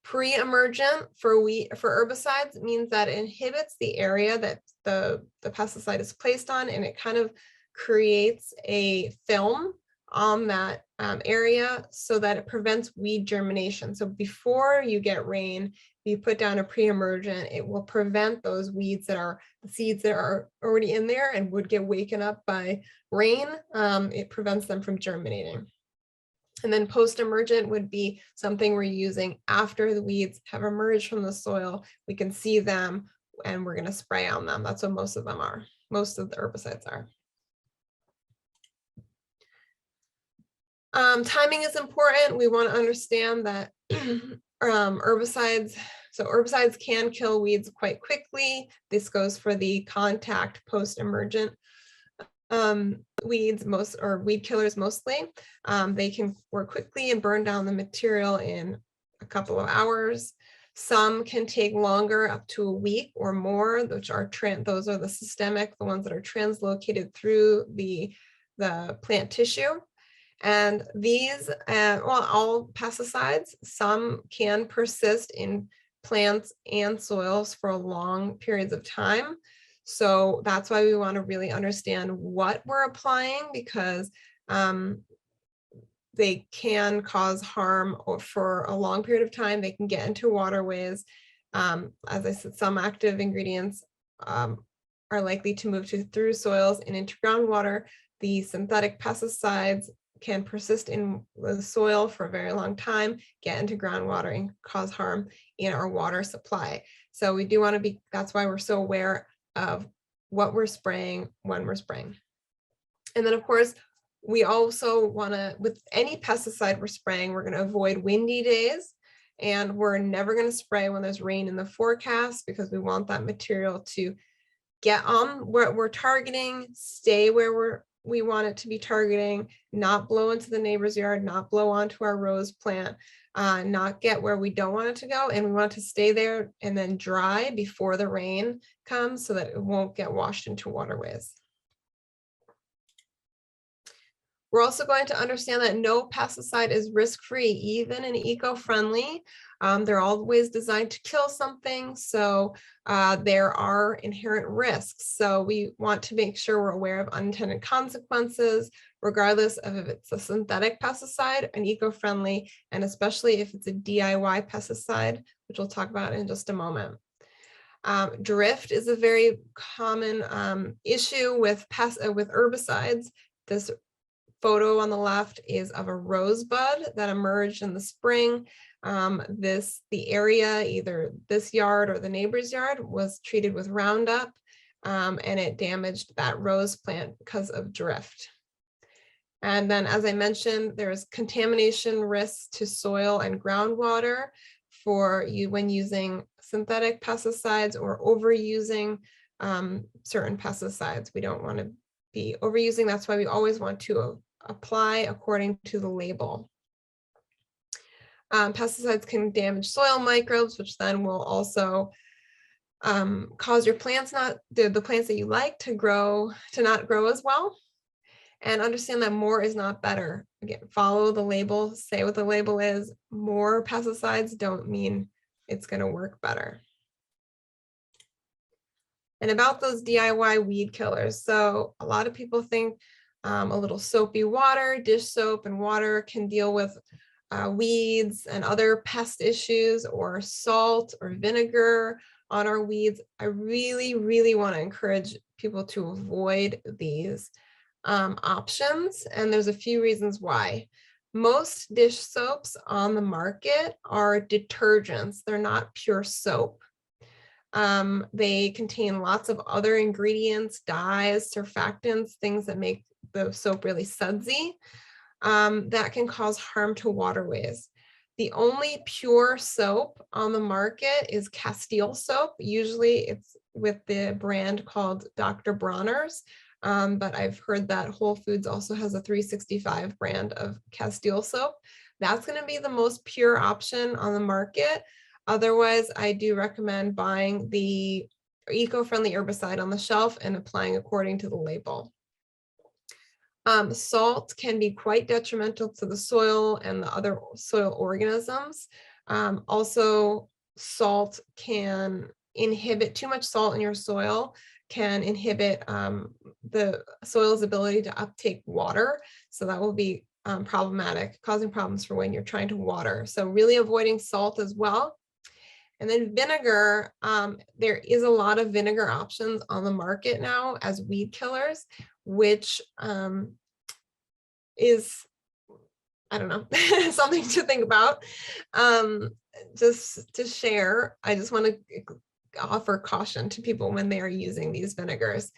Pre-emergent for herbicides means that it inhibits the area that the pesticide is placed on, and it kind of creates a film on that area so that it prevents weed germination. So before you get rain, if you put down a pre-emergent, it will prevent those weeds that are the seeds that are already in there and would get waken up by rain. It prevents them from germinating. And then post-emergent would be something we're using after the weeds have emerged from the soil. We can see them and we're going to spray on them. That's what most of them are. Most of the herbicides are. Timing is important. We want to understand that herbicides can kill weeds quite quickly. This goes for the contact post-emergent weeds, weed killers mostly. They can work quickly and burn down the material in a couple of hours. Some can take longer, up to a week or more, which are those are the systemic, the ones that are translocated through the plant tissue. And these, all pesticides, some can persist in plants and soils for long periods of time. So that's why we want to really understand what we're applying, because they can cause harm for a long period of time. They can get into waterways. As I said, some active ingredients are likely to move through soils and into groundwater. The synthetic pesticides can persist in the soil for a very long time, get into groundwater and cause harm in our water supply. So we do want to that's why we're so aware of what we're spraying, when we're spraying. And then of course, we also want to, with any pesticide we're spraying, we're going to avoid windy days, and we're never going to spray when there's rain in the forecast, because we want that material to get on where we're targeting, stay where we want it to be targeting, not blow into the neighbor's yard, not blow onto our rose plant, not get where we don't want it to go. And we want it to stay there and then dry before the rain comes so that it won't get washed into waterways. We're also going to understand that no pesticide is risk-free, even in eco-friendly. They're always designed to kill something, so there are inherent risks. So we want to make sure we're aware of unintended consequences, regardless of if it's a synthetic pesticide, an eco-friendly, and especially if it's a DIY pesticide, which we'll talk about in just a moment. Drift is a very common issue with herbicides. This photo on the left is of a rosebud that emerged in the spring. The area, either this yard or the neighbor's yard, was treated with Roundup, and it damaged that rose plant because of drift. And then, as I mentioned, there's contamination risks to soil and groundwater for you when using synthetic pesticides or overusing certain pesticides. We don't want to be overusing. That's why we always want to apply according to the label. Pesticides can damage soil microbes, which then will also cause your plants, the plants that you like, to not grow as well. And understand that more is not better. Again, follow the label, say what the label is. More pesticides don't mean it's going to work better. And about those DIY weed killers. So a lot of people think a little soapy water, dish soap and water can deal with weeds and other pest issues, or salt or vinegar on our weeds. I really, really want to encourage people to avoid these options, and there's a few reasons why. Most dish soaps on the market are detergents. They're not pure soap. They contain lots of other ingredients, dyes, surfactants, things that make the soap really sudsy, that can cause harm to waterways. The only pure soap on the market is Castile soap. Usually it's with the brand called Dr. Bronner's, but I've heard that Whole Foods also has a 365 brand of Castile soap. That's going to be the most pure option on the market. Otherwise, I do recommend buying the eco-friendly herbicide on the shelf and applying according to the label. Salt can be quite detrimental to the soil and the other soil organisms. Also, salt can inhibit, too much salt in your soil can inhibit the soil's ability to uptake water. So that will be problematic, causing problems for when you're trying to water. So really avoiding salt as well. And then vinegar, there is a lot of vinegar options on the market now as weed killers, which is, I don't know, something to think about. Just to share, I just want to offer caution to people when they are using these vinegars.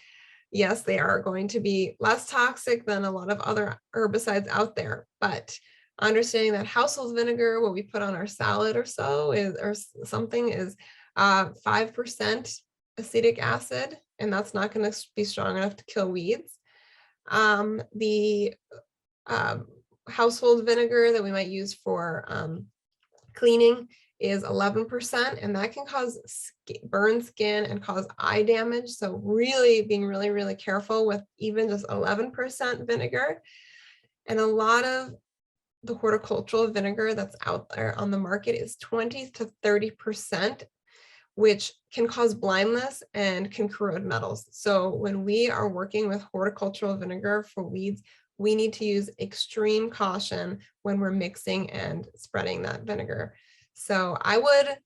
Yes, they are going to be less toxic than a lot of other herbicides out there, but understanding that household vinegar, what we put on our salad or so is, or something, is 5% acetic acid, and that's not going to be strong enough to kill weeds. The household vinegar that we might use for cleaning is 11%, and that can cause burn skin and cause eye damage. So really being really careful with even just 11% vinegar. And a lot of the horticultural vinegar that's out there on the market is 20 to 30%, which can cause blindness and can corrode metals. So when we are working with horticultural vinegar for weeds, we need to use extreme caution when we're mixing and spreading that vinegar. So I would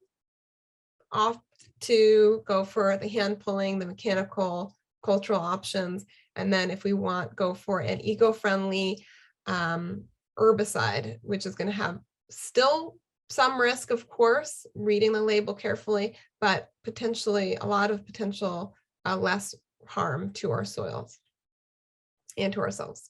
opt to go for the hand pulling, the mechanical cultural options. And then if we want, go for an eco-friendly herbicide, which is going to have still some risk, of course, reading the label carefully, but potentially a lot of potential less harm to our soils and to ourselves.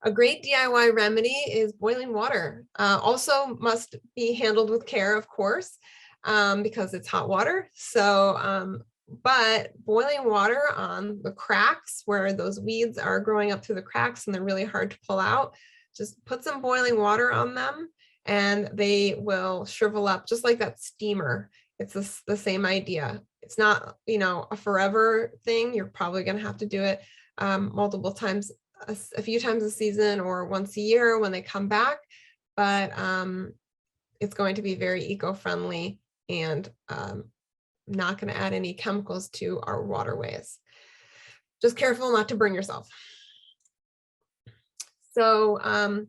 A great DIY remedy is boiling water. Also must be handled with care, of course, because it's hot water. So, but boiling water on the cracks where those weeds are growing up through the cracks and they're really hard to pull out, just put some boiling water on them and they will shrivel up just like that steamer. It's the same idea. It's not, a forever thing. You're probably going to have to do it multiple times, a few times a season or once a year when they come back. But it's going to be very eco-friendly and not going to add any chemicals to our waterways. Just careful not to burn yourself. So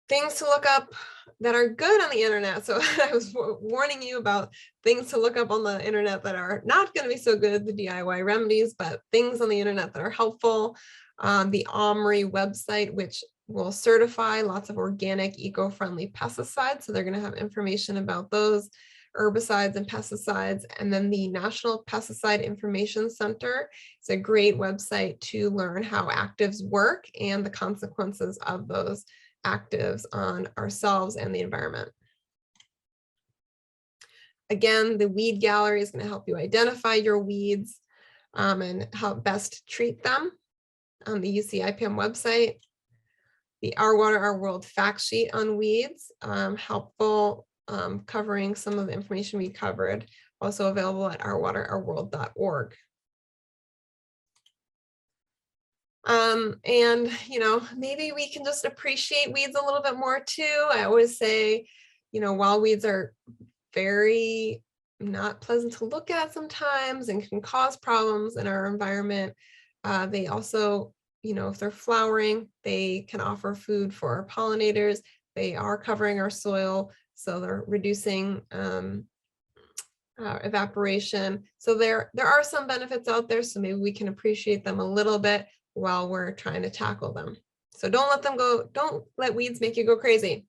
things to look up that are good on the internet. So I was warning you about things to look up on the internet that are not going to be so good, the DIY remedies, but things on the internet that are helpful. The Omri website, which will certify lots of organic, eco-friendly pesticides. So they're going to have information about those herbicides and pesticides. And then the National Pesticide Information Center is a great website to learn how actives work and the consequences of those actives on ourselves and the environment. Again, the weed gallery is going to help you identify your weeds and how best to treat them on the UC IPM website. The Our Water, Our World fact sheet on weeds, helpful, covering some of the information we covered, also available at ourwaterourworld.org. And, maybe we can just appreciate weeds a little bit more too. I always say, while weeds are very not pleasant to look at sometimes and can cause problems in our environment, they also, if they're flowering, they can offer food for our pollinators. They are covering our soil, so they're reducing evaporation. So there are some benefits out there, so maybe we can appreciate them a little bit while we're trying to tackle them. So don't let weeds make you go crazy.